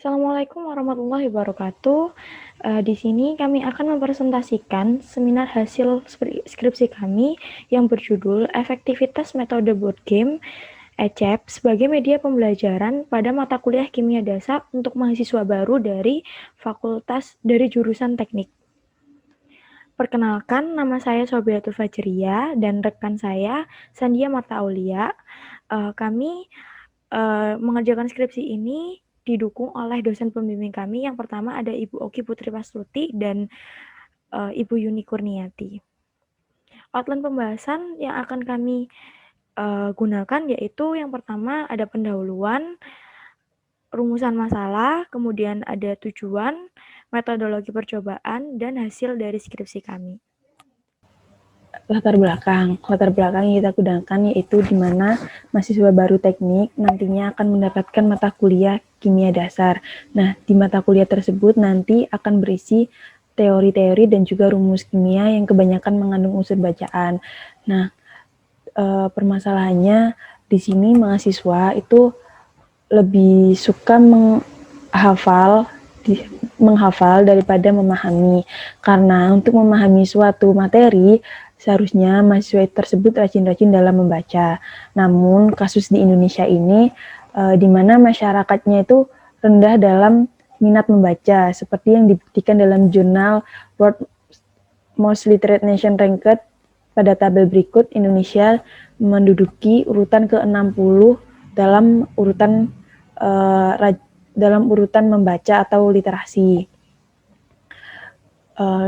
Assalamualaikum warahmatullahi wabarakatuh. Di sini kami akan mempresentasikan seminar hasil skripsi kami yang berjudul Efektivitas Metode Board Game (ECEP) sebagai media pembelajaran pada mata kuliah kimia dasar untuk mahasiswa baru dari jurusan teknik. Perkenalkan, nama saya Sobiatul Fajria dan rekan saya Sandia Marta Aulia. Kami mengerjakan skripsi ini didukung oleh dosen pembimbing kami. Yang pertama ada Ibu Oki Putri Pastuti dan Ibu Yuni Kurniati. Outline pembahasan yang akan kami gunakan yaitu yang pertama ada pendahuluan, rumusan masalah, kemudian ada tujuan, metodologi percobaan, dan hasil dari skripsi kami. Latar belakang yang kita gunakan yaitu di mana mahasiswa baru teknik nantinya akan mendapatkan mata kuliah kimia dasar. Nah, di mata kuliah tersebut nanti akan berisi teori-teori dan juga rumus kimia yang kebanyakan mengandung unsur bacaan. Nah, permasalahannya di sini mahasiswa itu lebih suka menghafal daripada memahami. Karena untuk memahami suatu materi, seharusnya mahasiswa tersebut rajin-rajin dalam membaca. Namun kasus di Indonesia ini, di mana masyarakatnya itu rendah dalam minat membaca, seperti yang dibuktikan dalam jurnal World Most Literate Nation Ranked pada tabel berikut. Indonesia menduduki urutan ke-60 dalam urutan membaca atau literasi.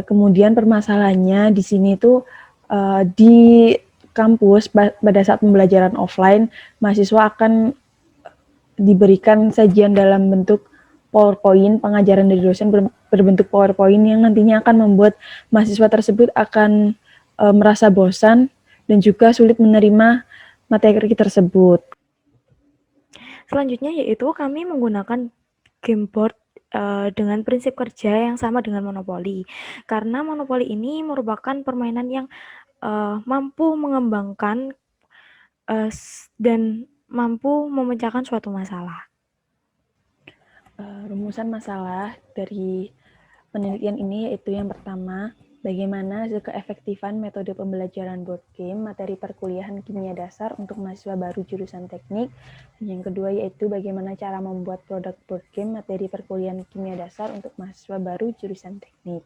Kemudian permasalahannya di sini tuh di kampus pada saat pembelajaran offline, mahasiswa akan diberikan sajian dalam bentuk PowerPoint, pengajaran dari dosen berbentuk PowerPoint yang nantinya akan membuat mahasiswa tersebut akan merasa bosan dan juga sulit menerima materi tersebut. Selanjutnya yaitu kami menggunakan game board dengan prinsip kerja yang sama dengan monopoli. Karena monopoli ini merupakan permainan yang mampu mengembangkan dan mampu memecahkan suatu masalah. Rumusan masalah dari penelitian ini yaitu yang pertama, bagaimana keefektifan metode pembelajaran board game materi perkuliahan kimia dasar untuk mahasiswa baru jurusan teknik. Dan yang kedua yaitu bagaimana cara membuat produk board game materi perkuliahan kimia dasar untuk mahasiswa baru jurusan teknik.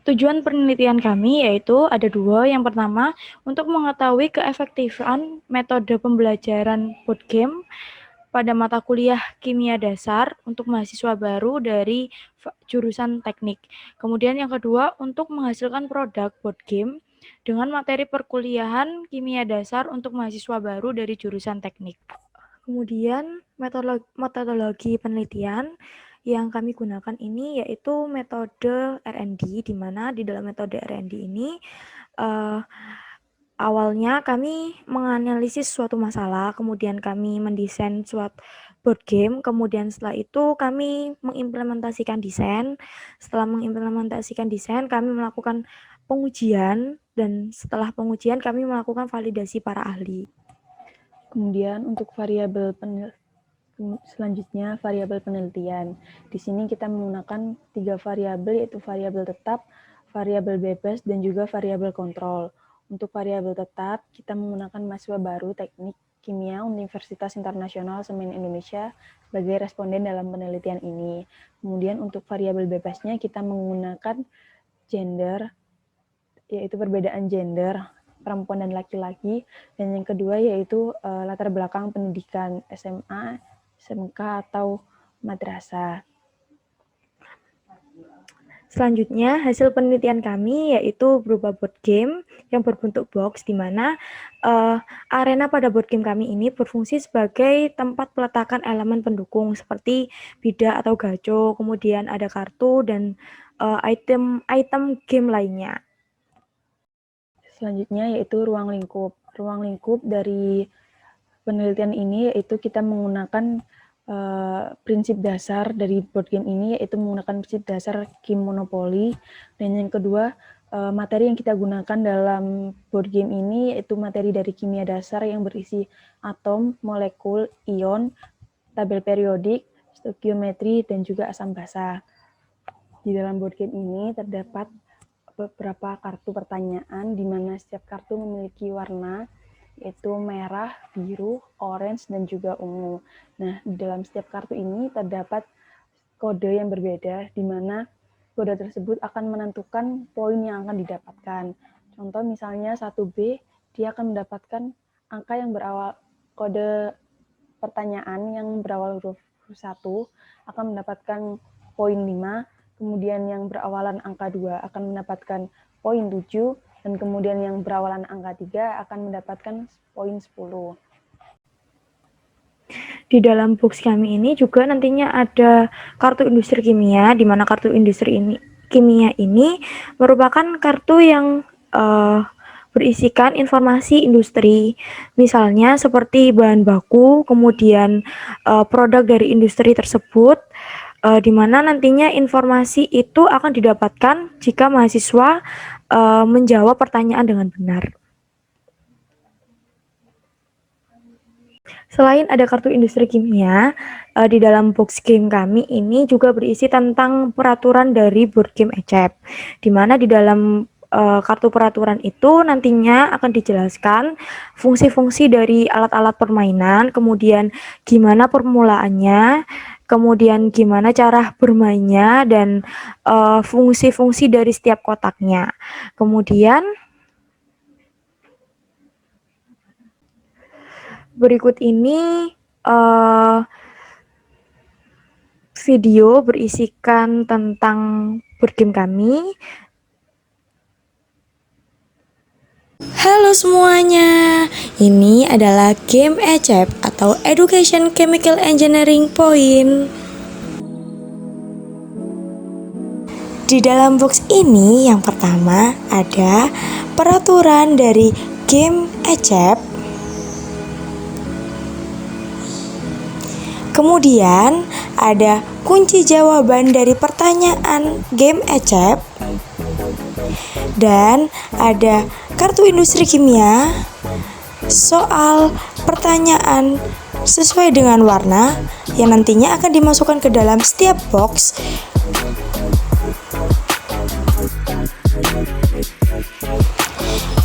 Tujuan penelitian kami yaitu ada dua. Yang pertama, untuk mengetahui keefektifan metode pembelajaran board game pada mata kuliah kimia dasar untuk mahasiswa baru dari jurusan teknik. Kemudian yang kedua, untuk menghasilkan produk board game dengan materi perkuliahan kimia dasar untuk mahasiswa baru dari jurusan teknik. Kemudian metodologi penelitian yang kami gunakan ini yaitu metode R&D, di mana di dalam metode R&D ini awalnya kami menganalisis suatu masalah, kemudian kami mendesain suatu board game, kemudian setelah itu kami mengimplementasikan desain. Setelah mengimplementasikan desain, kami melakukan pengujian, dan setelah pengujian kami melakukan validasi para ahli. Kemudian untuk selanjutnya variabel penelitian. Di sini kita menggunakan 3 variabel yaitu variabel tetap, variabel bebas, dan juga variabel kontrol. Untuk variabel tetap, kita menggunakan mahasiswa baru teknik kimia Universitas Internasional Semen Indonesia sebagai responden dalam penelitian ini. Kemudian untuk variabel bebasnya kita menggunakan gender, yaitu perbedaan gender perempuan dan laki-laki, dan yang kedua yaitu latar belakang pendidikan SMA, SMK atau madrasah. Selanjutnya, hasil penelitian kami yaitu berupa board game yang berbentuk box, di mana arena pada board game kami ini berfungsi sebagai tempat peletakan elemen pendukung seperti bidak atau gaco, kemudian ada kartu dan item game lainnya. Selanjutnya yaitu ruang lingkup. Ruang lingkup dari penelitian ini yaitu kita menggunakan prinsip dasar dari board game ini, yaitu menggunakan prinsip dasar game monopoli. Dan yang kedua, materi yang kita gunakan dalam board game ini yaitu materi dari kimia dasar yang berisi atom, molekul, ion, tabel periodik, stokiometri, dan juga asam basa. Di dalam board game ini terdapat beberapa kartu pertanyaan di mana setiap kartu memiliki warna, yaitu merah, biru, orange, dan juga ungu. Nah, di dalam setiap kartu ini terdapat kode yang berbeda, di mana kode tersebut akan menentukan poin yang akan didapatkan. Contoh misalnya 1B, dia akan mendapatkan angka yang berawal kode pertanyaan yang berawal huruf 1 akan mendapatkan poin 5, kemudian yang berawalan angka 2 akan mendapatkan poin 7, dan kemudian yang berawalan angka 3 akan mendapatkan poin 10. Di dalam box kami ini juga nantinya ada kartu industri kimia, di mana kartu industri kimia ini merupakan kartu yang berisikan informasi industri, misalnya seperti bahan baku, kemudian produk dari industri tersebut, di mana nantinya informasi itu akan didapatkan jika mahasiswa menjawab pertanyaan dengan benar. Selain ada kartu industri kimia, di dalam box game kami ini juga berisi tentang peraturan dari board game Ecep, di mana di dalam kartu peraturan itu nantinya akan dijelaskan fungsi-fungsi dari alat-alat permainan, kemudian gimana permulaannya, kemudian gimana cara bermainnya, dan fungsi-fungsi dari setiap kotaknya. Kemudian berikut ini video berisikan tentang board game kami. Halo semuanya, ini adalah game Ecep atau Education Chemical Engineering Point. Di dalam box ini yang pertama ada peraturan dari game Ecep. Kemudian ada kunci jawaban dari pertanyaan game Ecep. Dan ada kartu industri kimia, soal pertanyaan sesuai dengan warna yang nantinya akan dimasukkan ke dalam setiap box.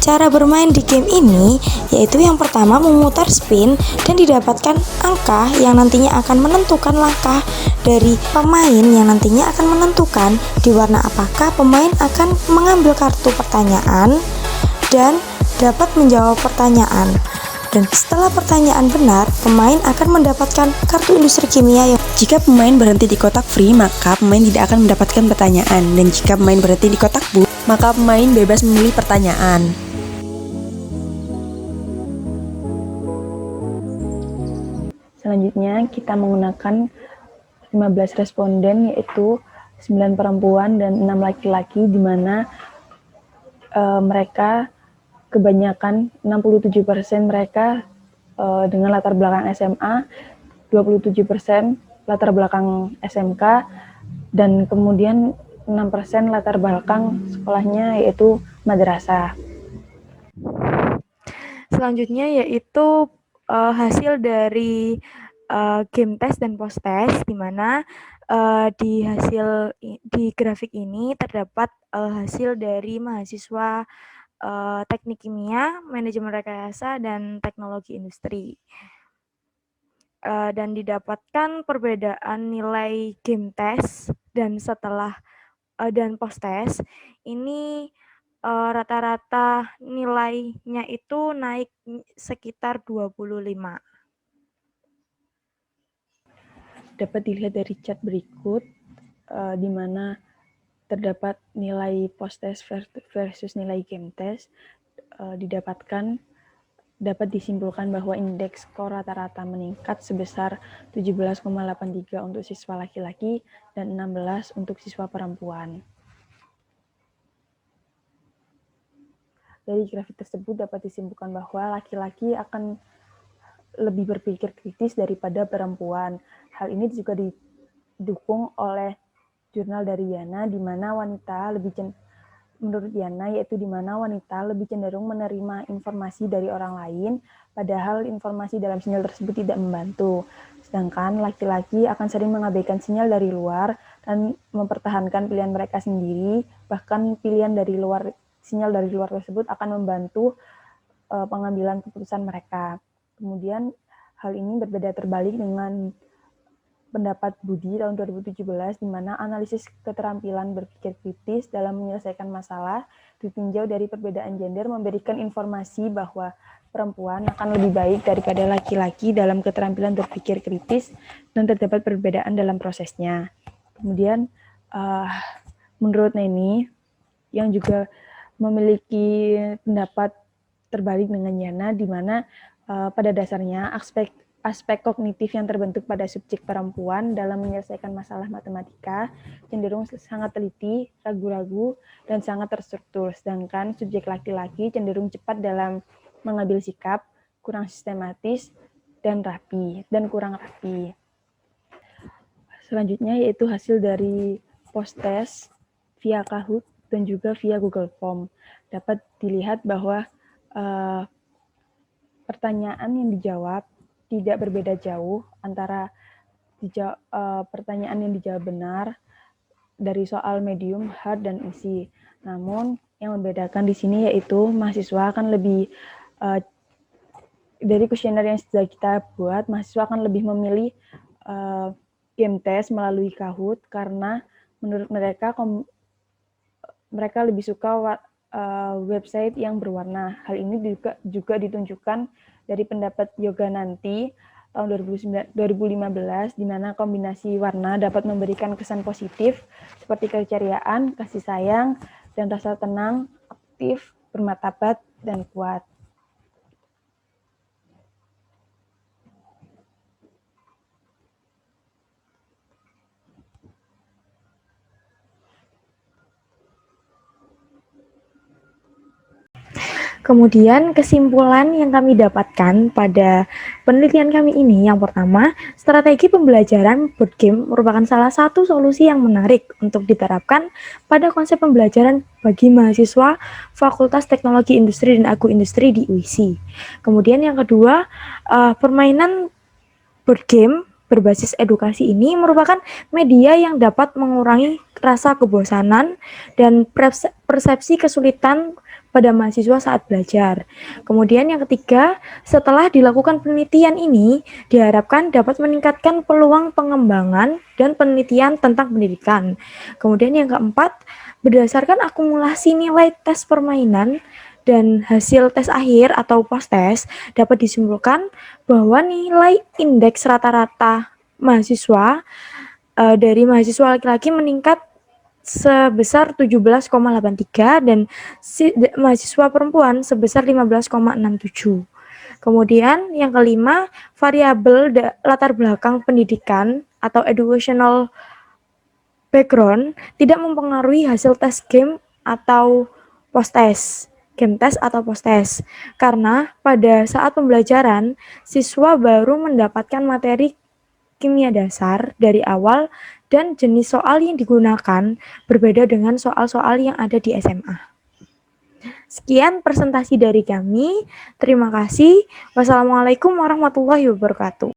Cara bermain di game ini yaitu yang pertama memutar spin dan didapatkan angka yang nantinya akan menentukan langkah dari pemain yang nantinya akan menentukan di warna apakah pemain akan mengambil kartu pertanyaan dan dapat menjawab pertanyaan. Dan setelah pertanyaan benar, pemain akan mendapatkan kartu industri kimia. Jika pemain berhenti di kotak free, maka pemain tidak akan mendapatkan pertanyaan. Dan jika pemain berhenti di kotak blue, maka pemain bebas memilih pertanyaan. Selanjutnya kita menggunakan 15 responden, yaitu 9 perempuan dan 6 laki-laki, di mana mereka kebanyakan 67% mereka dengan latar belakang SMA, 27% latar belakang SMK, dan kemudian 6% latar belakang sekolahnya yaitu madrasah. Selanjutnya yaitu hasil dari game test dan post test, di mana di grafik ini terdapat hasil dari mahasiswa teknik kimia, manajemen rekayasa, dan teknologi industri. Dan didapatkan perbedaan nilai game test dan setelah dan post test ini rata-rata nilainya itu naik sekitar 25. Dapat dilihat dari chart berikut, di mana terdapat nilai post test versus nilai game test. Dapat disimpulkan bahwa indeks skor rata-rata meningkat sebesar 17,83 untuk siswa laki-laki dan 16 untuk siswa perempuan. Dari grafik tersebut dapat disimpulkan bahwa laki-laki akan lebih berpikir kritis daripada perempuan. Hal ini juga didukung oleh jurnal dari Yana, di mana menurut Yana, yaitu di mana wanita lebih cenderung menerima informasi dari orang lain, padahal informasi dalam sinyal tersebut tidak membantu. Sedangkan laki-laki akan sering mengabaikan sinyal dari luar dan mempertahankan pilihan mereka sendiri, bahkan sinyal dari luar tersebut akan membantu pengambilan keputusan mereka. Kemudian hal ini berbeda terbalik dengan pendapat Budi tahun 2017, di mana analisis keterampilan berpikir kritis dalam menyelesaikan masalah ditinjau dari perbedaan gender memberikan informasi bahwa perempuan akan lebih baik daripada laki-laki dalam keterampilan berpikir kritis dan terdapat perbedaan dalam prosesnya. Kemudian menurut Neni yang juga memiliki pendapat terbalik dengan Yana, di mana pada dasarnya aspek kognitif yang terbentuk pada subjek perempuan dalam menyelesaikan masalah matematika cenderung sangat teliti, ragu-ragu, dan sangat terstruktur. Sedangkan subjek laki-laki cenderung cepat dalam mengambil sikap, kurang sistematis, dan kurang rapi. Selanjutnya yaitu hasil dari post-test via Kahoot dan juga via Google Form. Dapat dilihat bahwa pertanyaan yang dijawab tidak berbeda jauh antara pertanyaan yang dijawab benar dari soal medium, hard, dan easy. Namun yang membedakan di sini yaitu mahasiswa akan lebih dari kuesioner yang sudah kita buat, mahasiswa akan lebih memilih game test melalui Kahoot karena menurut mereka mereka lebih suka website yang berwarna. Hal ini juga ditunjukkan dari pendapat Yoga Nanti tahun 2015, di mana kombinasi warna dapat memberikan kesan positif seperti keceriaan, kasih sayang, dan rasa tenang, aktif, bermartabat, dan kuat. Kemudian kesimpulan yang kami dapatkan pada penelitian kami ini, yang pertama, strategi pembelajaran board game merupakan salah satu solusi yang menarik untuk diterapkan pada konsep pembelajaran bagi mahasiswa Fakultas Teknologi Industri dan Agroindustri di UISI. Kemudian yang kedua, permainan board game berbasis edukasi ini merupakan media yang dapat mengurangi rasa kebosanan dan persepsi kesulitan pada mahasiswa saat belajar. Kemudian yang ketiga, setelah dilakukan penelitian ini, diharapkan dapat meningkatkan peluang pengembangan dan penelitian tentang pendidikan. Kemudian yang keempat, berdasarkan akumulasi nilai tes permainan dan hasil tes akhir atau post-test, dapat disimpulkan bahwa nilai indeks rata-rata mahasiswa dari mahasiswa laki-laki meningkat sebesar 17,83 dan mahasiswa perempuan sebesar 15,67. Kemudian yang kelima, variabel latar belakang pendidikan atau educational background tidak mempengaruhi hasil tes game atau post-test. Game test atau post-test, karena pada saat pembelajaran, siswa baru mendapatkan materi kimia dasar dari awal dan jenis soal yang digunakan berbeda dengan soal-soal yang ada di SMA. Sekian presentasi dari kami. Terima kasih. Wassalamualaikum warahmatullahi wabarakatuh.